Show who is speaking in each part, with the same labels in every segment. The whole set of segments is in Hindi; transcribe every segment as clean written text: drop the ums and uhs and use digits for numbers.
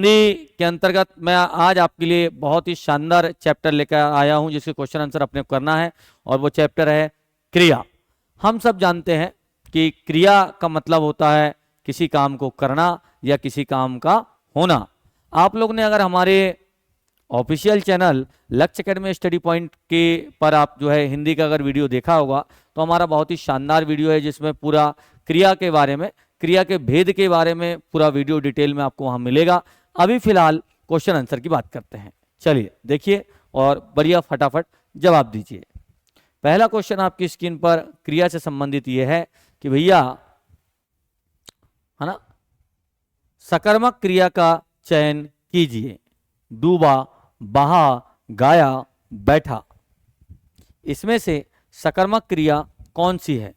Speaker 1: हिंदी के अंतर्गत मैं आज आपके लिए बहुत ही शानदार चैप्टर लेकर आया हूं जिसके क्वेश्चन आंसर अपने को करना है, और वो चैप्टर है क्रिया। हम सब जानते हैं कि क्रिया का मतलब होता है किसी काम को करना या किसी काम का होना। आप लोग ने अगर हमारे ऑफिशियल चैनल लक्ष्य एकेडमी स्टडी पॉइंट के पर आप जो है हिंदी का अगर वीडियो देखा होगा तो हमारा बहुत ही शानदार वीडियो है जिसमें पूरा क्रिया के बारे में, क्रिया के भेद के बारे में पूरा वीडियो डिटेल में आपको वहां मिलेगा। अभी फिलहाल क्वेश्चन आंसर की बात करते हैं। चलिए देखिए और बढ़िया फटाफट जवाब दीजिए। पहला क्वेश्चन आपकी स्क्रीन पर क्रिया से संबंधित यह है कि भैया, है ना, सकर्मक क्रिया का चयन कीजिए। डूबा, बहा, गाया, बैठा। इसमें से सकर्मक क्रिया कौन सी है?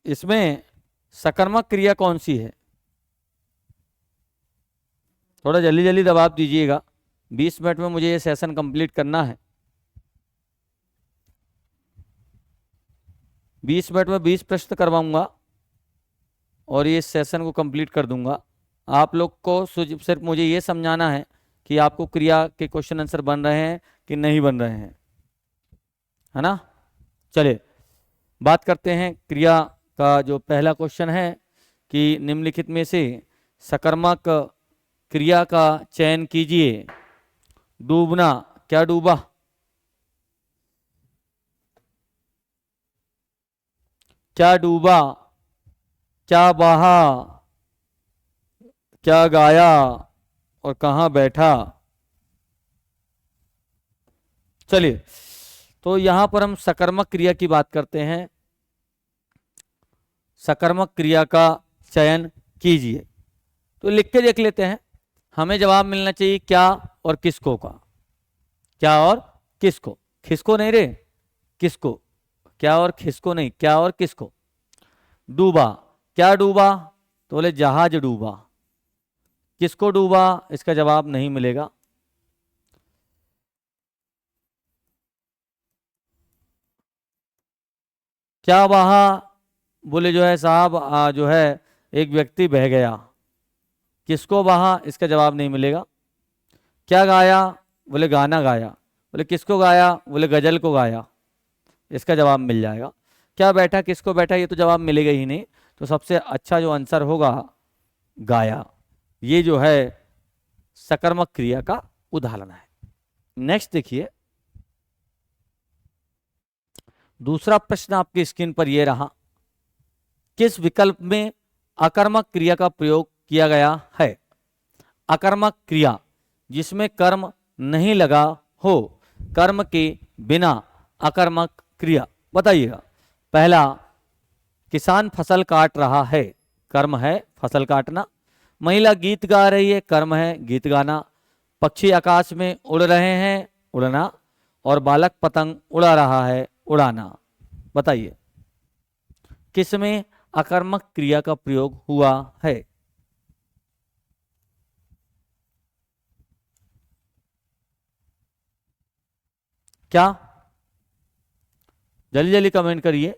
Speaker 1: इसमें सकर्मक क्रिया कौन सी है? थोड़ा जल्दी जल्दी जवाब दीजिएगा, 20 मिनट में मुझे ये सेशन कंप्लीट करना है। 20 मिनट में 20 प्रश्न करवाऊंगा और ये सेशन को कंप्लीट कर दूंगा। आप लोग को सिर्फ मुझे ये समझाना है कि आपको क्रिया के क्वेश्चन आंसर बन रहे हैं कि नहीं बन रहे हैं, है ना। चलिए बात करते हैं क्रिया का। जो पहला क्वेश्चन है कि निम्नलिखित में से सकर्मक क्रिया का चयन कीजिए। डूबना, क्या डूबा? क्या डूबा? क्या बहा? क्या गाया? और कहां बैठा? चलिए तो यहां पर हम सकर्मक क्रिया की बात करते हैं। सकर्मक क्रिया का चयन कीजिए, तो लिख के देख लेते हैं। हमें जवाब मिलना चाहिए क्या और किसको का। क्या और किसको, खिसको नहीं रे, किसको। क्या और खिसको नहीं, क्या और किसको। डूबा, क्या डूबा? तो बोले जहाज डूबा। किसको डूबा? इसका जवाब नहीं मिलेगा। क्या बहा? बोले जो है साहब जो है एक व्यक्ति बह गया। किसको बहा? इसका जवाब नहीं मिलेगा। क्या गाया? बोले गाना गाया। बोले किसको गाया? बोले गजल को गाया। इसका जवाब मिल जाएगा। क्या बैठा? किसको बैठा? ये तो जवाब मिलेगा ही नहीं। तो सबसे अच्छा जो आंसर होगा गाया। ये जो है सकर्मक क्रिया का उदाहरण है। नेक्स्ट देखिए, दूसरा प्रश्न आपकी स्क्रीन पर यह रहा। किस विकल्प में अकर्मक क्रिया का प्रयोग किया गया है? अकर्मक क्रिया जिसमें कर्म नहीं लगा हो, कर्म के बिना अकर्मक क्रिया। बताइएगा। पहला, किसान फसल काट रहा है, कर्म है फसल काटना। महिला गीत गा रही है, कर्म है गीत गाना। पक्षी आकाश में उड़ रहे हैं, उड़ना। और बालक पतंग उड़ा रहा है, उड़ाना। बताइए किसमें अकर्मक क्रिया का प्रयोग हुआ है? क्या? जल्दी जल्दी कमेंट करिए।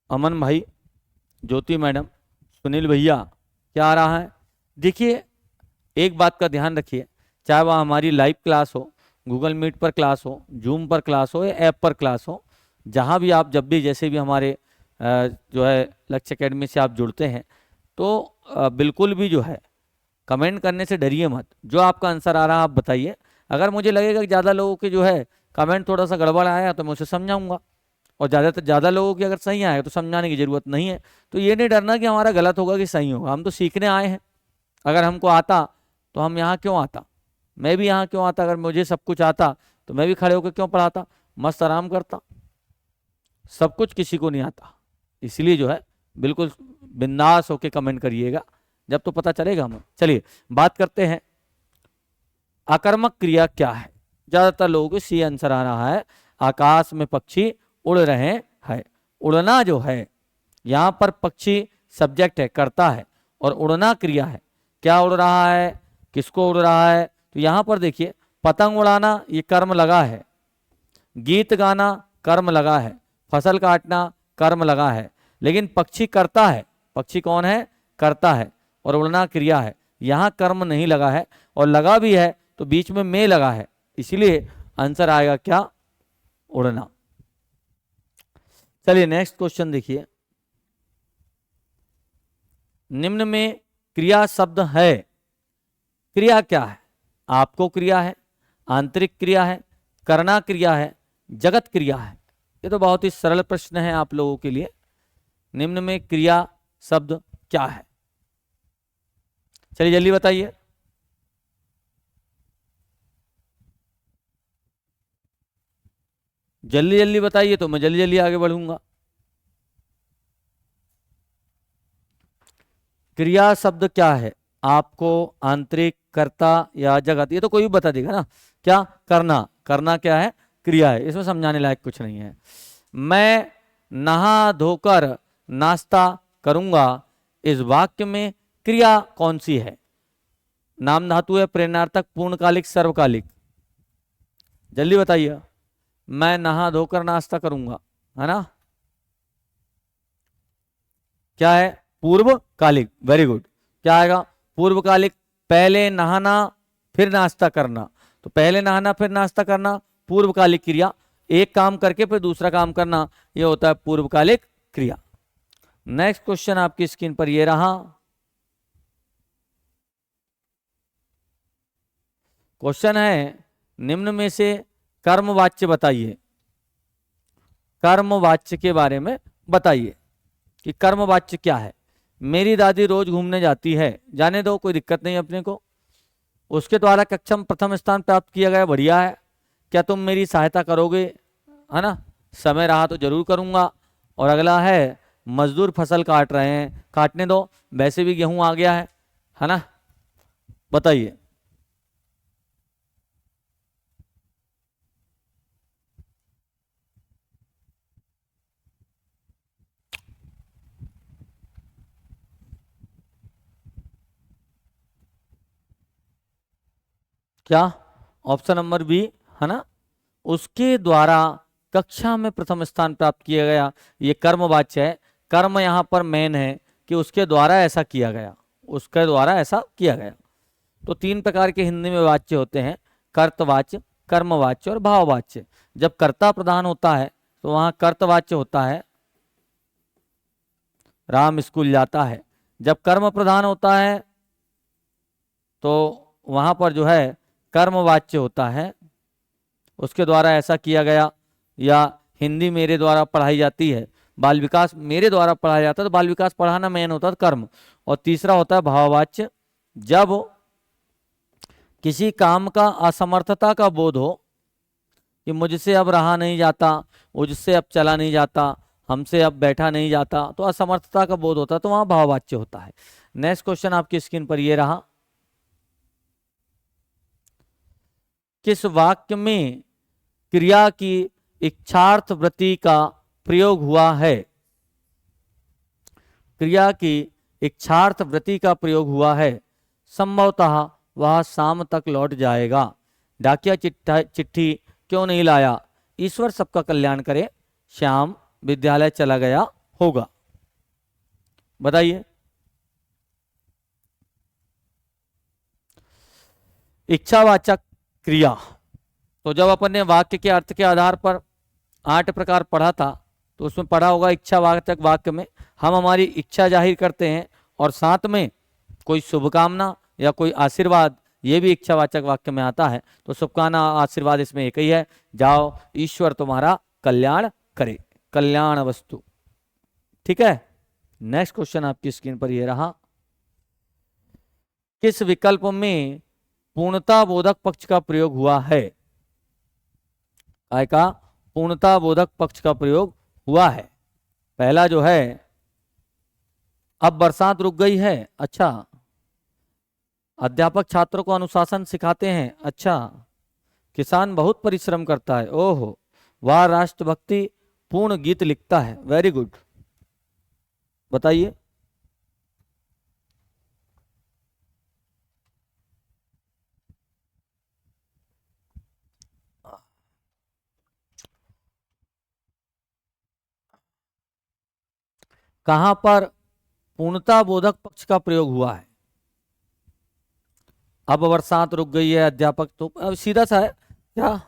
Speaker 1: अमन भाई, ज्योति मैडम, सुनील भैया, क्या आ रहा है? देखिए एक बात का ध्यान रखिए, चाहे वह हमारी लाइव क्लास हो, गूगल मीट पर क्लास हो, जूम पर क्लास हो या ऐप पर क्लास हो, जहाँ भी आप जब भी जैसे भी हमारे जो है लक्ष्य एकेडमी से आप जुड़ते हैं, तो बिल्कुल भी जो है कमेंट करने से डरिए मत। जो आपका आंसर आ रहा है आप बताइए। अगर मुझे लगेगा कि ज़्यादा लोगों के जो है कमेंट थोड़ा सा गड़बड़ आया तो मैं उसे समझाऊंगा, और ज़्यादातर ज़्यादा लोगों की अगर सही आए तो समझाने की ज़रूरत नहीं है। तो ये नहीं डरना कि हमारा गलत होगा कि सही होगा, हम तो सीखने आए हैं। अगर हमको आता तो हम यहाँ क्यों आता, मैं भी यहाँ क्यों आता। अगर मुझे सब कुछ आता तो मैं भी खड़े होकर क्यों पढ़ाता, मस्त आराम करता। सब कुछ किसी को नहीं आता, इसलिए जो है बिल्कुल बिंदास होके कमेंट करिएगा, जब तो पता चलेगा हमें। चलिए बात करते हैं आकर्मक क्रिया क्या है। ज्यादातर लोगों को सी आंसर आ रहा है, आकाश में पक्षी उड़ रहे हैं। उड़ना जो है यहाँ पर पक्षी सब्जेक्ट है, करता है, और उड़ना क्रिया है। क्या उड़ रहा है, किसको उड़ रहा है? तो यहाँ पर देखिए पतंग उड़ाना ये कर्म लगा है, गीत गाना कर्म लगा है, फसल काटना कर्म लगा है, लेकिन पक्षी करता है। पक्षी कौन है? करता है, और उड़ना क्रिया है। यहाँ कर्म नहीं लगा है, और लगा भी है तो बीच में लगा है, इसीलिए आंसर आएगा क्या? उड़ना। चलिए नेक्स्ट क्वेश्चन देखिए। निम्न में क्रिया शब्द है, क्रिया क्या है? आपको क्रिया है, आंतरिक क्रिया है, करना क्रिया है, जगत क्रिया है। ये तो बहुत ही सरल प्रश्न है आप लोगों के लिए। निम्न में क्रिया शब्द क्या है? चलिए जल्दी बताइए। जल्दी जल्दी बताइए तो मैं जल्दी जल्दी आगे बढ़ूंगा। क्रिया शब्द क्या है? आपको, आंतरिक, कर्ता या जगत? ये तो कोई भी बता देगा ना। क्या? करना। करना क्या है? क्रिया है, इसमें समझाने लायक कुछ नहीं है। मैं नहा धोकर नाश्ता करूंगा, इस वाक्य में क्रिया कौन सी है? नाम धातु है, प्रेरणार्थक, पूर्णकालिक, सर्वकालिक? जल्दी बताइए। मैं नहा धोकर नाश्ता करूंगा, है ना? क्या है? पूर्वकालिक। Very good. क्या आएगा? पूर्वकालिक। पहले नहाना फिर नाश्ता करना, तो पहले नहाना फिर नाश्ता करना पूर्वकालिक क्रिया। एक काम करके फिर दूसरा काम करना, यह होता है पूर्वकालिक क्रिया। नेक्स्ट क्वेश्चन आपकी स्क्रीन पर यह रहा। क्वेश्चन है, निम्न में से कर्मवाच्य बताइए। कर्मवाच्य के बारे में बताइए कि कर्मवाच्य क्या है। मेरी दादी रोज घूमने जाती है, जाने दो, कोई दिक्कत नहीं अपने को। उसके द्वारा कक्षा में प्रथम स्थान प्राप्त किया गया, बढ़िया है। क्या तुम मेरी सहायता करोगे? है ना? समय रहा तो जरूर करूंगा। और अगला है, मजदूर फसल काट रहे हैं, काटने दो, वैसे भी गेहूं आ गया है ना? बताइए। क्या? ऑप्शन नंबर बी, है ना? उसके द्वारा कक्षा में प्रथम स्थान प्राप्त किया गया, ये कर्मवाच्य है। कर्म यहाँ पर मेन है कि उसके द्वारा ऐसा किया गया, उसके द्वारा ऐसा किया गया। तो तीन प्रकार के हिंदी में वाच्य होते हैं, कर्तवाच्य, कर्मवाच्य और भाववाच्य। जब कर्ता प्रधान होता है तो वहां कर्तवाच्य होता है, राम स्कूल जाता है। जब कर्म प्रधान होता है तो वहां पर जो है कर्मवाच्य होता है, उसके द्वारा ऐसा किया गया। या हिंदी मेरे द्वारा पढ़ाई जाती है, बाल विकास मेरे द्वारा पढ़ाया जाता है, तो बाल विकास पढ़ाना मेन होता है कर्म। और तीसरा होता है भाववाच्य, जब किसी काम का असमर्थता का बोध हो कि मुझसे अब रहा नहीं जाता, मुझसे अब चला नहीं जाता, हमसे अब बैठा नहीं जाता, तो असमर्थता का बोध होता है, तो वहां भाववाच्य होता है। नेक्स्ट क्वेश्चन आपकी स्क्रीन पर ये रहा। किस वाक्य में क्रिया की इच्छार्थ वृत्ति का प्रयोग हुआ है? क्रिया की इच्छार्थ वृत्ति का प्रयोग हुआ है। संभवतः वह शाम तक लौट जाएगा, डाकिया चिट्ठी क्यों नहीं लाया, ईश्वर सबका कल्याण करे, श्याम विद्यालय चला गया होगा। बताइए। इच्छावाचक क्रिया, तो जब अपन ने वाक्य के अर्थ के आधार पर 8 प्रकार पढ़ा था, तो उसमें पढ़ा होगा इच्छावाचक वाक्य में हम हमारी इच्छा जाहिर करते हैं, और साथ में कोई शुभकामना या कोई आशीर्वाद, ये भी इच्छावाचक वाक्य में आता है। तो शुभकामना आशीर्वाद इसमें एक ही है, जाओ ईश्वर तुम्हारा कल्याण करे, कल्याण वस्तु। ठीक है। नेक्स्ट क्वेश्चन आपकी स्क्रीन पर ये रहा। किस विकल्प में पूर्णता बोधक पक्ष का प्रयोग हुआ है? काय का पूर्णता बोधक पक्ष का प्रयोग हुआ है। पहला जो है, अब बरसात रुक गई है, अच्छा। अध्यापक छात्रों को अनुशासन सिखाते हैं, अच्छा। किसान बहुत परिश्रम करता है, ओहो। वह राष्ट्रभक्ति पूर्ण गीत लिखता है, वेरी गुड। बताइए। कहां पर पूर्णता बोधक पक्ष का प्रयोग हुआ है? अब बरसात रुक गई है, अध्यापक तो अब सीधा सा है क्या?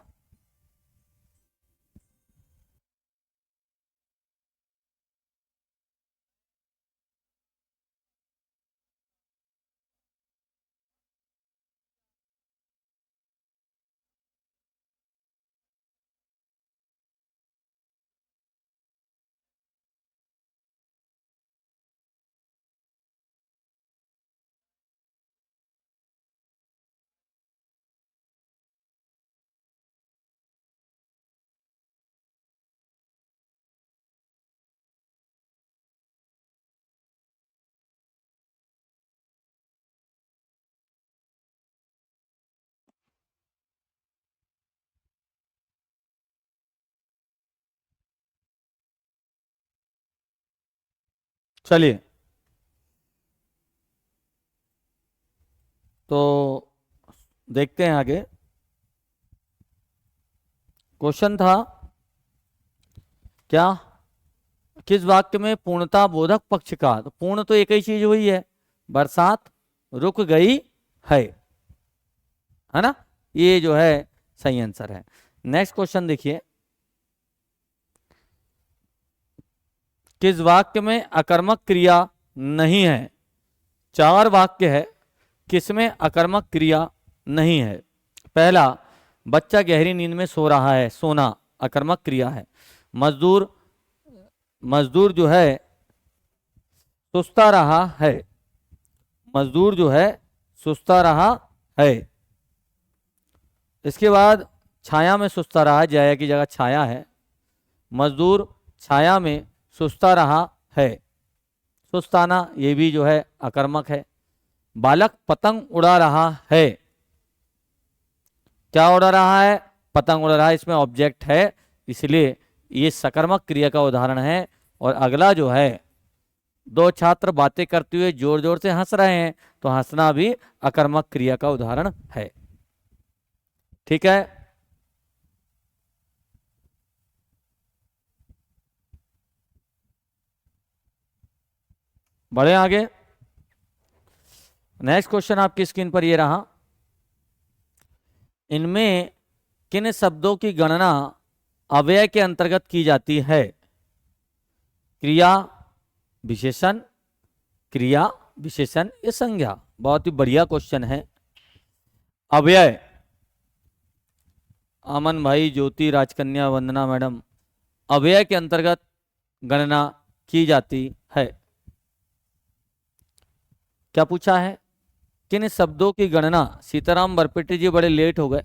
Speaker 1: चलिए, तो देखते हैं आगे। क्वेश्चन था क्या? किस वाक्य में पूर्णता बोधक पक्ष का, तो पूर्ण तो एक ही चीज हुई है, बरसात रुक गई है ना? ये जो है सही आंसर है। नेक्स्ट क्वेश्चन देखिए, किस वाक्य में अकर्मक क्रिया नहीं है? 4 वाक्य है, किसमें अकर्मक क्रिया नहीं है? पहला, बच्चा गहरी नींद में सो रहा है, सोना अकर्मक क्रिया है। मजदूर मजदूर जो है सुस्ता रहा है, मजदूर जो है सुस्ता रहा है। इसके बाद छाया में सुस्ता रहा, जाया की जगह छाया है, मजदूर छाया में सुस्ता रहा है, सुस्ताना ये भी जो है अकर्मक है। बालक पतंग उड़ा रहा है, क्या उड़ा रहा है? पतंग उड़ा रहा है, इसमें ऑब्जेक्ट है, इसलिए ये सकर्मक क्रिया का उदाहरण है। और अगला जो है, 2 छात्र बातें करते हुए जोर जोर से हंस रहे हैं, तो हंसना भी अकर्मक क्रिया का उदाहरण है। ठीक है, बढ़े आगे। नेक्स्ट क्वेश्चन आपकी स्क्रीन पर ये रहा, इनमें किन शब्दों की गणना अव्यय के अंतर्गत की जाती है? क्रिया विशेषण, क्रिया विशेषण या संज्ञा? बहुत ही बढ़िया क्वेश्चन है। अव्यय, अमन भाई, ज्योति, राजकन्या, वंदना मैडम, अव्यय के अंतर्गत गणना की जाती है। क्या पूछा है? किन शब्दों की गणना, सीताराम बरपेटी जी बड़े लेट हो गए,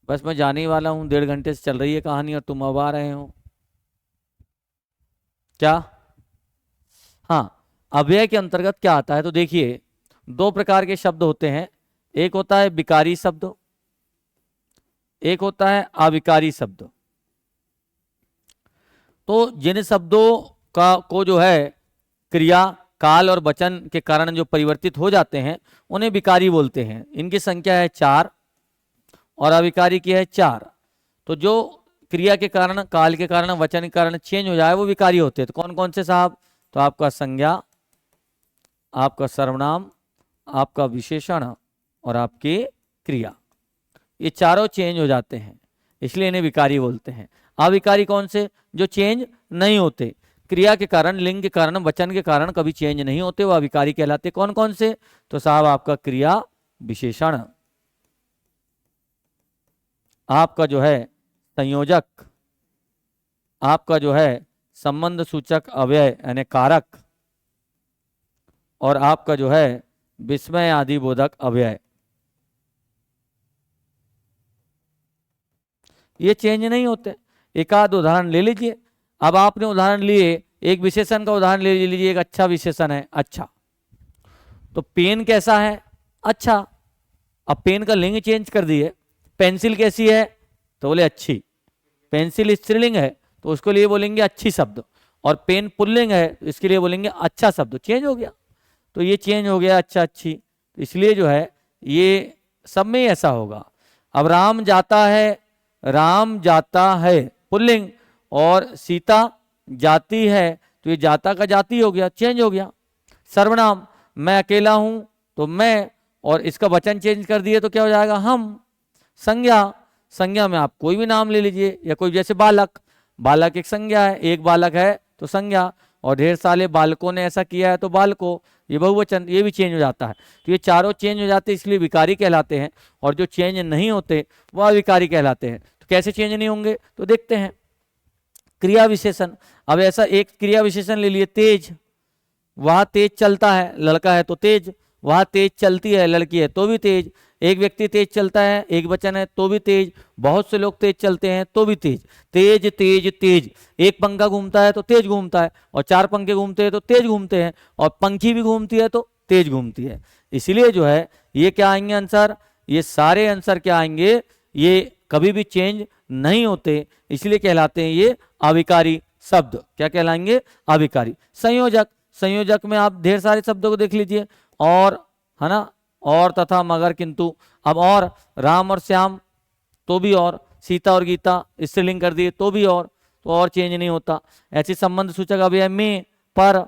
Speaker 1: बस मैं जाने ही वाला हूं, 1.5 घंटे से चल रही है कहानी और तुम अब आ रहे हो क्या? हाँ, अव्यय के अंतर्गत क्या आता है? तो देखिए, 2 प्रकार के शब्द होते हैं, एक होता है विकारी शब्द, एक होता है अविकारी शब्द। तो जिन शब्दों का को जो है क्रिया, काल और वचन के कारण जो परिवर्तित हो जाते हैं, उन्हें विकारी बोलते हैं। इनकी संख्या है 4 और अविकारी की है 4। तो जो क्रिया के कारण, काल के कारण, वचन के कारण चेंज हो जाए वो विकारी होते हैं। तो कौन कौन से साहब? तो आपका संज्ञा, आपका सर्वनाम, आपका विशेषण और आपकी क्रिया, ये चारों चेंज हो जाते हैं, इसलिए इन्हें विकारी बोलते हैं। अविकारी कौन से? जो चेंज नहीं होते, क्रिया के कारण, लिंग के कारण, वचन के कारण कभी चेंज नहीं होते, वो अविकारी कहलाते। कौन कौन से? तो साहब आपका क्रिया विशेषण, आपका जो है संयोजक, आपका जो है संबंध सूचक अव्यय यानी कारक, और आपका जो है विस्मय आदि बोधक अव्यय, ये चेंज नहीं होते। एक आध उदाहरण ले लीजिए। अब आपने उदाहरण लिए, एक विशेषण का उदाहरण ले लीजिए, एक अच्छा विशेषण है अच्छा, तो पेन कैसा है? अच्छा। अब पेन का लिंग चेंज कर दिए, पेंसिल कैसी है? तो बोले अच्छी। पेंसिल स्त्रीलिंग है तो उसको लिए बोलेंगे अच्छी शब्द, और पेन पुल्लिंग है, इसके लिए बोलेंगे अच्छा शब्द, चेंज हो गया। तो ये चेंज हो गया अच्छा अच्छी, तो इसलिए जो है ये सब में ही ऐसा होगा। अब राम जाता है, राम जाता है पुल्लिंग, और सीता जाती है, तो ये जाता का जाती हो गया, चेंज हो गया। सर्वनाम, मैं अकेला हूं तो मैं, और इसका वचन चेंज कर दिए तो क्या हो जाएगा हम। संज्ञा, संज्ञा में आप कोई भी नाम ले लीजिए, या कोई जैसे बालक, बालक एक संज्ञा है, एक बालक है तो संज्ञा, और ढेर सारे बालकों ने ऐसा किया है तो बालको, ये बहुवचन, ये भी चेंज हो जाता है। तो ये चारों चेंज हो जाते हैं, इसलिए विकारी कहलाते हैं, और जो चेंज नहीं होते वह अविकारी कहलाते हैं। तो कैसे चेंज नहीं होंगे, तो देखते हैं। क्रिया विशेषण, अब ऐसा एक क्रिया विशेषण ले लिए, तेज, वह तेज चलता है, लड़का है तो तेज, वह तेज चलती है, लड़की है तो भी तेज, एक व्यक्ति तेज चलता है, एक वचन है तो भी तेज, बहुत से लोग तेज चलते हैं तो भी तेज, तेज तेज तेज, एक पंखा घूमता है तो तेज घूमता है, और चार पंखे घूमते हैं तो तेज घूमते हैं, और पंखी भी घूमती है तो तेज घूमती है। इसीलिए जो है ये क्या आएंगे आंसर, ये सारे आंसर क्या आएंगे, ये कभी भी चेंज नहीं होते, इसलिए कहलाते हैं ये अविकारी शब्द। क्या कहलाएंगे, अविकारी। संयोजक, संयोजक में आप ढेर सारे शब्दों को देख लीजिए, और है ना, और तथा मगर किंतु। अब और, राम और श्याम तो भी और, सीता और गीता स्त्रीलिंग कर दिए तो भी और चेंज नहीं होता। ऐसे संबंध सूचक अभी है में, पर,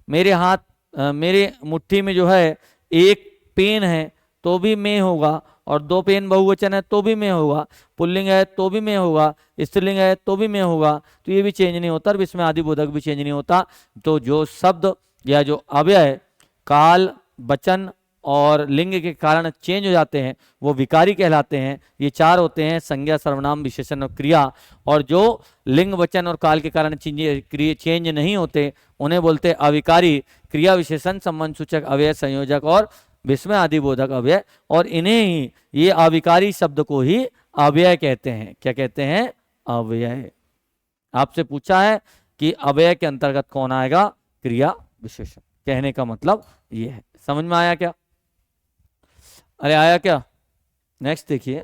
Speaker 1: मेरे हाथ, मेरे मुट्ठी में जो है एक पेन है तो भी में होगा, और दो पेन बहुवचन है तो भी में होगा, पुल्लिंग है तो भी में होगा, स्त्रीलिंग है तो भी में होगा, तो ये भी चेंज नहीं होता, और इसमें आदि बोधक भी चेंज नहीं होता। तो जो शब्द या जो अव्यय काल, वचन और लिंग के कारण चेंज हो जाते हैं वो विकारी कहलाते हैं। ये चार होते हैं, संज्ञा, सर्वनाम, विशेषण और क्रिया। और जो लिंग, वचन और काल के कारण चेंज नहीं होते उन्हें बोलते हैं अविकारी। क्रिया, विशेषण, संबंध सूचक अव्यय, संयोजक और विस्मय आदि बोधक अव्यय, और इन्हें ही, ये अविकारी शब्द को ही अव्यय कहते हैं। क्या कहते हैं, अव्यय। आपसे पूछा है कि अव्यय के अंतर्गत कौन आएगा, क्रिया विशेषण। कहने का मतलब ये है। समझ में आया क्या, अरे आया क्या। नेक्स्ट देखिए,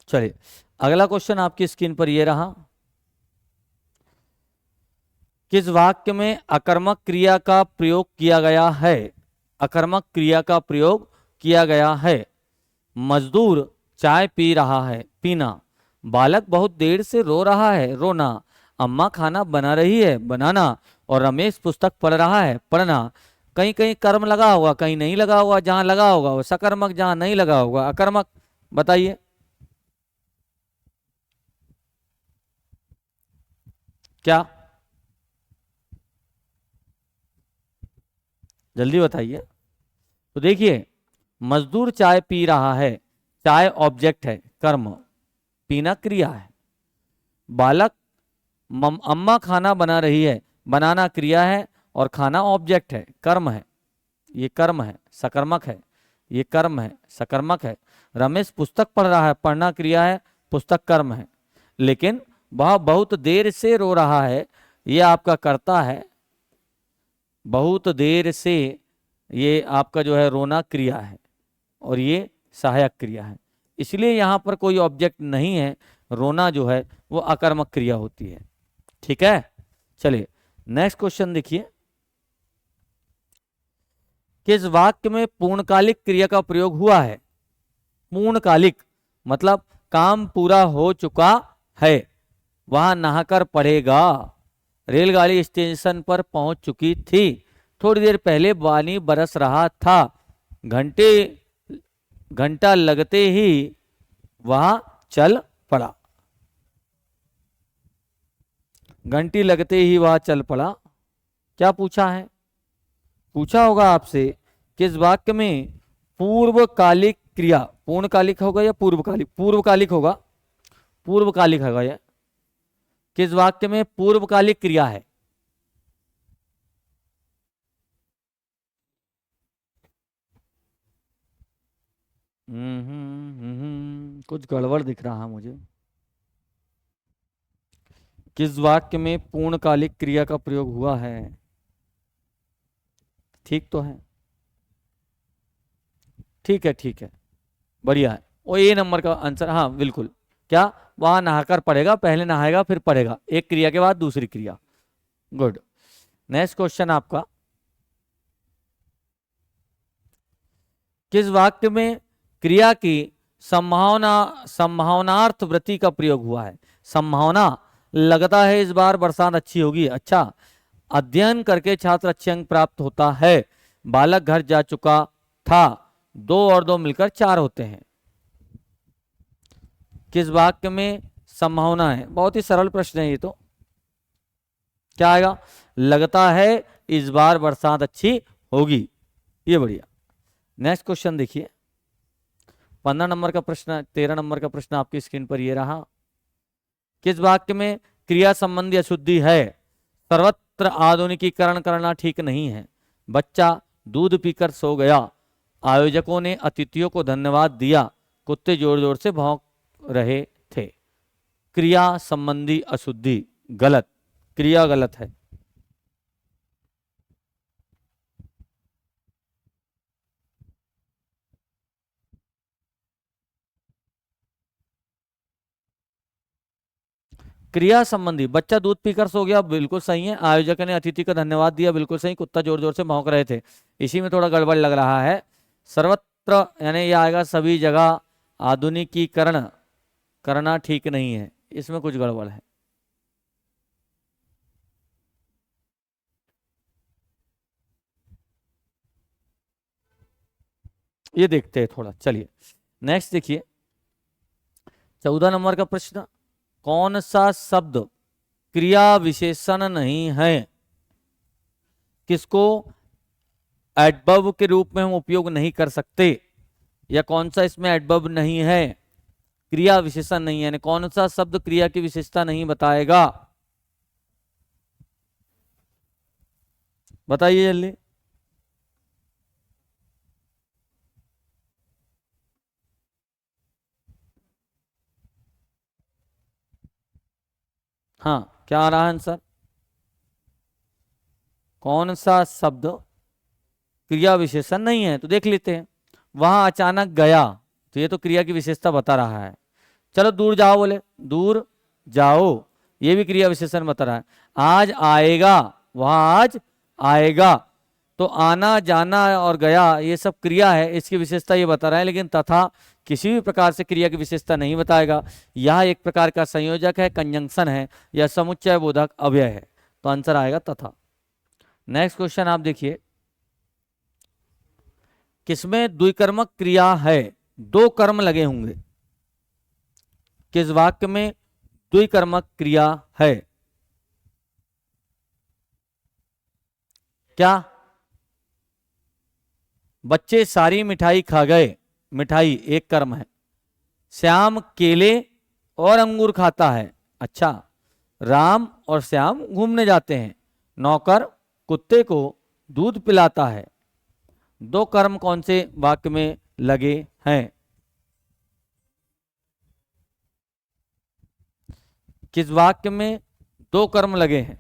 Speaker 1: चलिए अगला क्वेश्चन आपकी स्क्रीन पर ये रहा। किस वाक्य में अकर्मक क्रिया का प्रयोग किया गया है, अकर्मक क्रिया का प्रयोग किया गया है। मजदूर चाय पी रहा है, पीना। बालक बहुत देर से रो रहा है, रोना। अम्मा खाना बना रही है, बनाना। और रमेश पुस्तक पढ़ रहा है, पढ़ना। कहीं कहीं कर्म लगा होगा, कहीं नहीं लगा होगा, जहां लगा होगा वो सकर्मक, जहां नहीं लगा होगा अकर्मक। बताइए क्या, जल्दी बताइए। तो देखिए, मजदूर चाय पी रहा है, चाय ऑब्जेक्ट है, कर्म, पीना क्रिया है। बालक, अम्मा खाना बना रही है, बनाना क्रिया है, और खाना ऑब्जेक्ट है, कर्म है, ये कर्म है, सकर्मक है, ये कर्म है, सकर्मक है। रमेश पुस्तक पढ़ रहा है, पढ़ना क्रिया है, पुस्तक कर्म है। लेकिन वह बहुत देर से रो रहा है, ये आपका कर्ता है, बहुत देर से, ये आपका जो है रोना क्रिया है, और ये सहायक क्रिया है। इसलिए यहां पर कोई ऑब्जेक्ट नहीं है, रोना जो है वो अकर्मक क्रिया होती है। ठीक है, चलिए नेक्स्ट क्वेश्चन देखिए। किस वाक्य में पूर्णकालिक क्रिया का प्रयोग हुआ है। पूर्णकालिक मतलब काम पूरा हो चुका है, वहां नहाकर पढ़ेगा। रेलगाड़ी स्टेशन पर पहुंच चुकी थी, थोड़ी देर पहले पानी बरस रहा था। घंटा लगते ही वह चल पड़ा, घंटी लगते ही वह चल पड़ा। क्या पूछा है, पूछा होगा आपसे किस वाक्य में पूर्वकालिक क्रिया, पूर्णकालिक होगा या पूर्वकालिक, पूर्वकालिक होगा, पूर्वकालिक होगा यह, किस वाक्य में पूर्वकालिक क्रिया है। कुछ गड़बड़ दिख रहा है मुझे। किस वाक्य में पूर्णकालिक क्रिया का प्रयोग हुआ है। ठीक तो है, ठीक है, ठीक है, बढ़िया है। वो ए नंबर का आंसर, हाँ बिल्कुल। क्या, वहां नहाकर पढ़ेगा, पहले नहाएगा फिर पढ़ेगा, एक क्रिया के बाद दूसरी क्रिया। गुड। नेक्स्ट क्वेश्चन आपका, किस वाक्य में क्रिया की संभावना संभावनार्थ वृत्ति का प्रयोग हुआ है? संभावना, लगता है इस बार बरसात अच्छी होगी। अच्छा, अध्ययन करके छात्र अच्छे अंक प्राप्त होता है, बालक घर जा चुका था, दो और दो मिलकर चार होते हैं। किस वाक्य में संभावना है? बहुत ही सरल प्रश्न है ये तो। क्या आएगा? लगता है इस बार बरसात अच्छी होगी, ये बढ़िया। नेक्स्ट क्वेश्चन देखिए, 15 नंबर का प्रश्न, 13 नंबर का प्रश्न आपकी स्क्रीन पर ये रहा। किस वाक्य में क्रिया संबंधी अशुद्धि है? सर्वत्र आधुनिकीकरण करना ठीक नहीं है, बच्चा दूध पीकर सो गया, आयोजकों ने अतिथियों को धन्यवाद दिया, कुत्ते जोर जोर से भौंक रहे थे। क्रिया संबंधी अशुद्धि गलत, क्रिया गलत है। क्रिया संबंधी, बच्चा दूध पीकर सो गया, बिल्कुल सही है। आयोजक ने अतिथि को धन्यवाद दिया, बिल्कुल सही। कुत्ता जोर जोर से भौंक रहे थे, इसी में थोड़ा गड़बड़ लग रहा है। सर्वत्र यानी ये आएगा सभी जगह, आधुनिकीकरण करना ठीक नहीं है, इसमें कुछ गड़बड़ है। ये देखते हैं थोड़ा, चलिए नेक्स्ट देखिए, 14 नंबर का प्रश्न, कौन सा शब्द क्रिया विशेषण नहीं है? किसको एडवर्ब के रूप में हम उपयोग नहीं कर सकते, या कौन सा इसमें एडवर्ब नहीं है, क्रिया विशेषण नहीं है, यानी कौन सा शब्द क्रिया की विशेषता नहीं बताएगा? बताइए जल्दी। हाँ, क्या आ रहा है आंसर? कौन सा शब्द क्रिया विशेषण नहीं है? तो देख लेते हैं, वहां अचानक गया, तो ये तो क्रिया की विशेषता बता रहा है। चलो दूर जाओ, बोले दूर जाओ, ये भी क्रिया विशेषण बता रहा है। आज आएगा, वहां आज आएगा, तो आना जाना और गया ये सब क्रिया है, इसकी विशेषता ये बता रहा है। लेकिन तथा किसी भी प्रकार से क्रिया की विशेषता नहीं बताएगा। यह एक प्रकार का संयोजक है, कंजंक्शन है, या समुच्चय बोधक अव्यय है, तो आंसर आएगा तथा। नेक्स्ट क्वेश्चन आप देखिए, किसमें द्विकर्मक क्रिया है? दो कर्म लगे होंगे, किस वाक्य में द्विकर्मक क्रिया है? क्या? बच्चे सारी मिठाई खा गए, मिठाई एक कर्म है। श्याम केले और अंगूर खाता है। अच्छा, राम और श्याम घूमने जाते हैं, नौकर कुत्ते को दूध पिलाता है। दो कर्म कौन से वाक्य में लगे हैं? किस वाक्य में दो कर्म लगे हैं?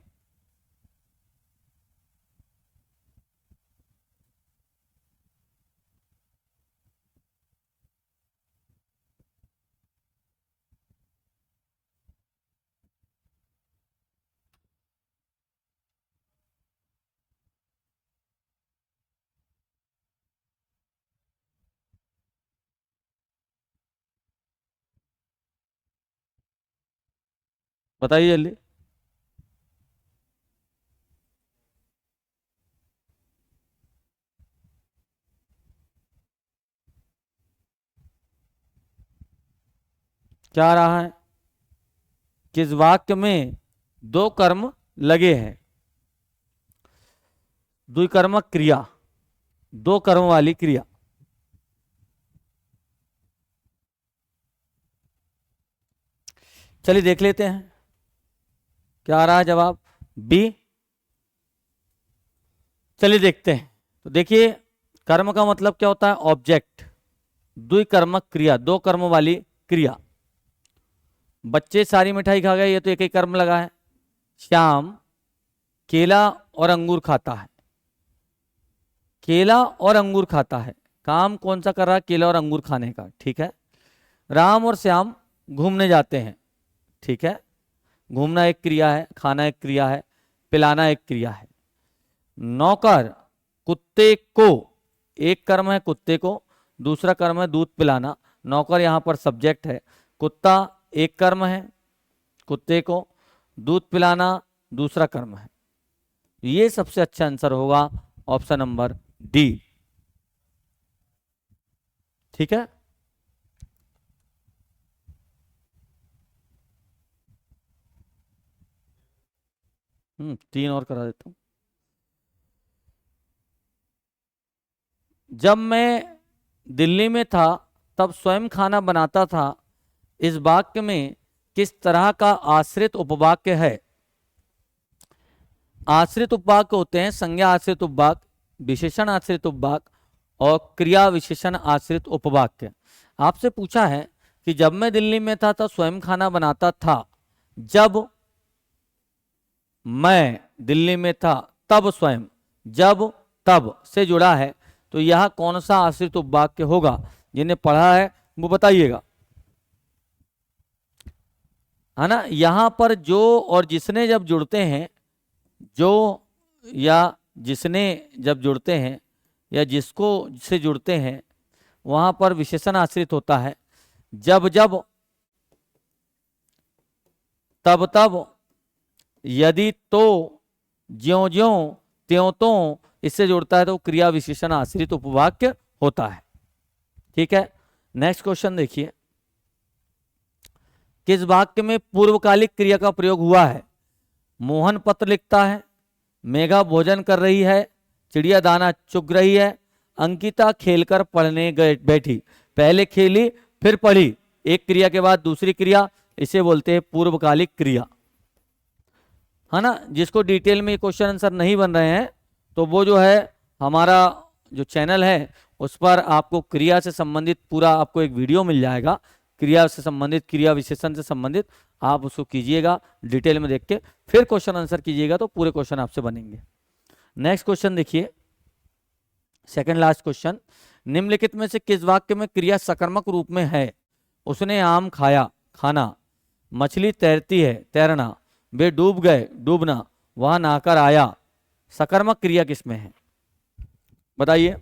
Speaker 1: बताइए जल्दी। क्या आ रहा है? किस वाक्य में दो कर्म लगे हैं? द्विकर्मक क्रिया, दो कर्म वाली क्रिया। चलिए देख लेते हैं, क्या आ रहा है जवाब? बी। चलिए देखते हैं, तो देखिए, कर्म का मतलब क्या होता है? ऑब्जेक्ट। द्विकर्मक क्रिया, दो कर्म वाली क्रिया। बच्चे सारी मिठाई खा गए, ये तो एक ही कर्म लगा है। श्याम केला और अंगूर खाता है, केला और अंगूर खाता है। काम कौन सा कर रहा है? केला और अंगूर खाने का। ठीक है। राम और श्याम घूमने जाते हैं। ठीक है। घूमना एक क्रिया है, खाना एक क्रिया है, पिलाना एक क्रिया है। नौकर कुत्ते को, एक कर्म है कुत्ते को, दूसरा कर्म है दूध पिलाना। नौकर यहां पर सब्जेक्ट है, कुत्ता एक कर्म है कुत्ते को, दूध पिलाना दूसरा कर्म है। ये सबसे अच्छा आंसर होगा ऑप्शन नंबर डी। ठीक है। तीन और करा देता हूं। जब मैं दिल्ली में था तब स्वयं खाना बनाता था। इस वाक्य में किस तरह का आश्रित उपवाक्य है? आश्रित उपवाक्य होते हैं संज्ञा आश्रित उपवाक्य, विशेषण आश्रित उपवाक्य और क्रिया विशेषण आश्रित उपवाक्य। आपसे पूछा है कि जब मैं दिल्ली में था तो स्वयं खाना बनाता था। जब मैं दिल्ली में था तब स्वयं, जब तब से जुड़ा है, तो यह कौन सा आश्रित उपवाक्य होगा? जिन्हें पढ़ा है वो बताइएगा, है ना। यहां पर जो और जिसने जब जुड़ते हैं, जो या जिसने जब जुड़ते हैं या जिसको से जुड़ते हैं, वहां पर विशेषण आश्रित होता है। जब जब, तब तब, यदि तो, ज्यों ज्यों, त्यों त्यों, इससे जुड़ता है तो क्रिया विशेषण आश्रित उपवाक्य होता है। ठीक है। नेक्स्ट क्वेश्चन देखिए, किस वाक्य में पूर्वकालिक क्रिया का प्रयोग हुआ है? मोहन पत्र लिखता है, मेघा भोजन कर रही है, चिड़िया दाना चुग रही है, अंकिता खेलकर पढ़ने बैठी। पहले खेली फिर पढ़ी, एक क्रिया के बाद दूसरी क्रिया, इसे बोलते हैं पूर्वकालिक क्रिया, है ना। जिसको डिटेल में क्वेश्चन आंसर नहीं बन रहे हैं तो वो जो है हमारा जो चैनल है उस पर आपको क्रिया से संबंधित पूरा आपको एक वीडियो मिल जाएगा। क्रिया से संबंधित, क्रिया विशेषण से संबंधित, आप उसको कीजिएगा डिटेल में देख के, फिर क्वेश्चन आंसर कीजिएगा तो पूरे क्वेश्चन आपसे बनेंगे। नेक्स्ट क्वेश्चन देखिए, सेकंड लास्ट क्वेश्चन, निम्नलिखित में से किस वाक्य में क्रिया सकर्मक रूप में है? उसने आम खाया, खाना, मछली तैरती है, तैरना, वे डूब गए, डूबना, वह नहाकर आया। सकर्मक क्रिया किसमें है? बताइए,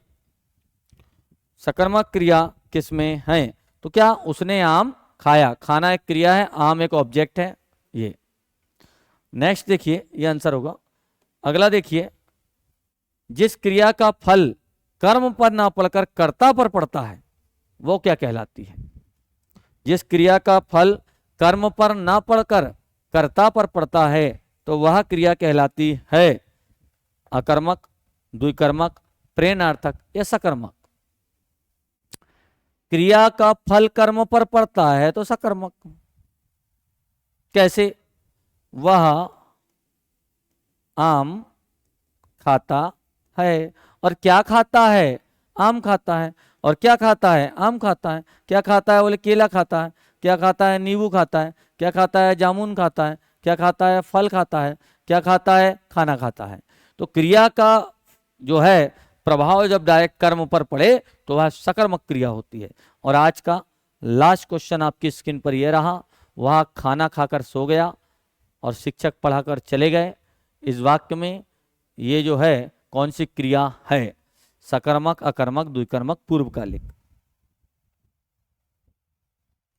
Speaker 1: सकर्मक क्रिया किसमें है? तो क्या उसने आम खाया, खाना एक क्रिया है, आम एक ऑब्जेक्ट है। ये नेक्स्ट देखिए, ये आंसर होगा। अगला देखिए, जिस क्रिया का फल कर्म पर ना पड़कर कर्ता पर पड़ता है वो क्या कहलाती है? जिस क्रिया का फल कर्म पर ना पड़कर कर्ता पर पड़ता है तो वह क्रिया कहलाती है अकर्मक, द्विकर्मक, प्रेरणार्थक या सकर्मक। क्रिया का फल कर्म पर पड़ता है तो सकर्मक। कैसे? वह आम खाता है, और क्या खाता है? आम खाता है। और क्या खाता है? आम खाता है। क्या खाता है? बोले केला खाता है। क्या खाता है? नींबू खाता है। क्या खाता है? जामुन खाता है। क्या खाता है? फल खाता है। क्या खाता है? खाना खाता है। तो क्रिया का जो है प्रभाव जब डायरेक्ट कर्म पर पड़े तो वह सकर्मक क्रिया होती है। और आज का लास्ट क्वेश्चन आपकी स्क्रीन पर यह रहा, वह खाना खाकर सो गया और शिक्षक पढ़ाकर चले गए। इस वाक्य में ये जो है कौन सी क्रिया है? सकर्मक, अकर्मक, द्विकर्मक, पूर्वकालिक?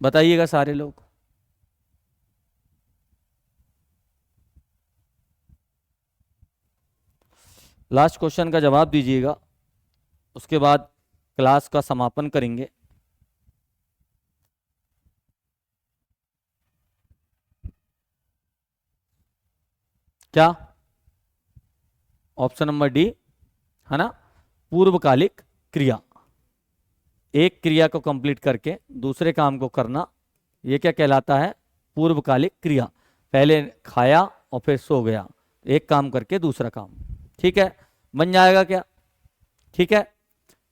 Speaker 1: बताइएगा सारे लोग। लास्ट क्वेश्चन का जवाब दीजिएगा, उसके बाद क्लास का समापन करेंगे। क्या? ऑप्शन नंबर डी, है ना, पूर्वकालिक क्रिया। एक क्रिया को कंप्लीट करके दूसरे काम को करना, ये क्या कहलाता है? पूर्वकालिक क्रिया। पहले खाया और फिर सो गया, एक काम करके दूसरा काम। ठीक है, बन जाएगा क्या? ठीक है,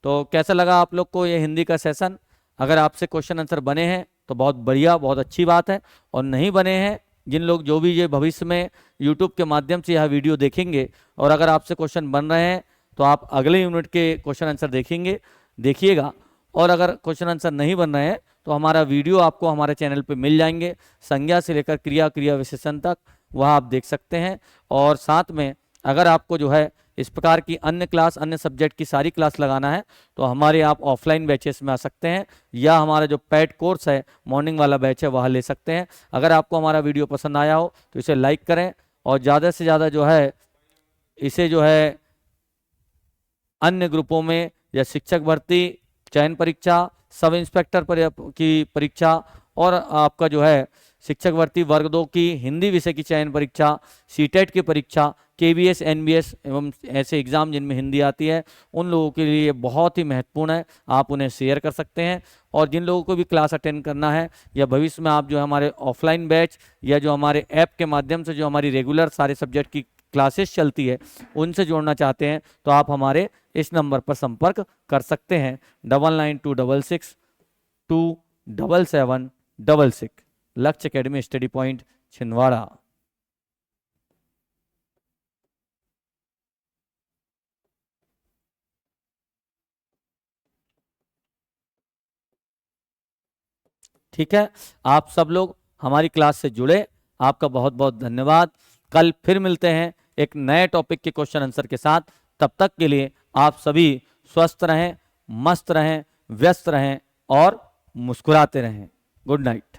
Speaker 1: तो कैसा लगा आप लोग को ये हिंदी का सेशन? अगर आपसे क्वेश्चन आंसर बने हैं तो बहुत बढ़िया, बहुत अच्छी बात है। और नहीं बने हैं, जिन लोग जो भी ये भविष्य में यूट्यूब के माध्यम से यह वीडियो देखेंगे और अगर आपसे क्वेश्चन बन रहे हैं तो आप अगले यूनिट के क्वेश्चन आंसर देखिएगा। और अगर क्वेश्चन आंसर नहीं बन रहे हैं तो हमारा वीडियो आपको हमारे चैनल पे मिल जाएंगे, संज्ञा से लेकर क्रिया विशेषण तक, वह आप देख सकते हैं। और साथ में अगर आपको जो है इस प्रकार की अन्य क्लास, अन्य सब्जेक्ट की सारी क्लास लगाना है तो हमारे आप ऑफलाइन बैचेस में आ सकते हैं, या हमारा जो पेड कोर्स है मॉर्निंग वाला बैच है वह ले सकते हैं। अगर आपको हमारा वीडियो पसंद आया हो तो इसे लाइक करें, और ज़्यादा से ज़्यादा जो है इसे जो है अन्य ग्रुपों में, या शिक्षक भर्ती, चयन परीक्षा, सब इंस्पेक्टर की परीक्षा, और आपका जो है शिक्षक भर्ती वर्ग 2 की हिंदी विषय की चयन परीक्षा, सीटेट की परीक्षा, केबीएस, एनबीएस एवं ऐसे एग्जाम जिनमें हिंदी आती है, उन लोगों के लिए बहुत ही महत्वपूर्ण है। आप उन्हें शेयर कर सकते हैं। और जिन लोगों को भी क्लास अटेंड करना है, या भविष्य में आप जो है हमारे ऑफलाइन बैच या जो हमारे ऐप के माध्यम से जो हमारी रेगुलर सारे सब्जेक्ट की क्लासेस चलती है उनसे जोड़ना चाहते हैं, तो आप हमारे इस नंबर पर संपर्क कर सकते हैं 9926627766। लक्ष्य एकेडमी स्टडी पॉइंट छिंदवाड़ा। ठीक है, आप सब लोग हमारी क्लास से जुड़े, आपका बहुत बहुत धन्यवाद। कल फिर मिलते हैं एक नए टॉपिक के क्वेश्चन आंसर के साथ। तब तक के लिए आप सभी स्वस्थ रहें, मस्त रहें, व्यस्त रहें और मुस्कुराते रहें। Good night.